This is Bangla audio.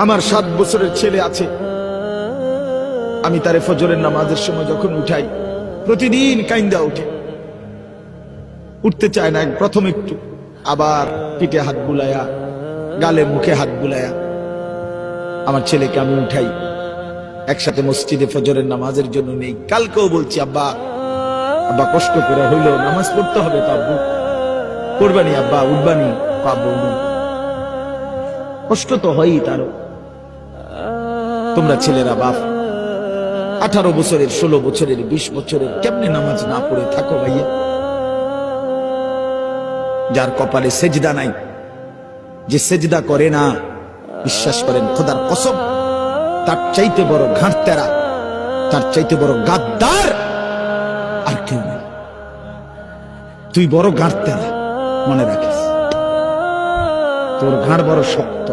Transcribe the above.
আমার 7 বছরের ছেলে আছে, আমি তারে ফজরের নামাজের সময় যখন উঠাই প্রতিদিন কাইন্দা উঠে, উঠতে চায় না। প্রথম একটু, আবার পিঠে হাত বুলায়া, গালে মুখে হাত বুলায়া আমার ছেলেকে আমি উঠাই, একসাথে মসজিদে ফজরের নামাজের জন্য নেই। কালকেও বলছি, আব্বা আব্বা কষ্ট করে হইলো নামাজ পড়তে হবে তো, আব্বু পড়বানি, আব্বা উঠবানি, আব্বু উঠুন। কষ্ট তো হয়ই তারও। তোমরা ছেলেরা বাপ 18 বছরের, 16 বছরের, 20 বছরের কেমনে নামাজ না পড়ে থাকো ভাইয়া? যার কপালে সেজদা নাই, যে সেজদা করে না, বিশ্বাস করেন খোদার কসম, তার চাইতে বড় ঘাটতেরা, তার চাইতে বড় গাদ্দার আর কেউ নেই। তুই বড় ঘাটতেরা, মনে রাখিস, তোর ঘাড় বড় শক্ত।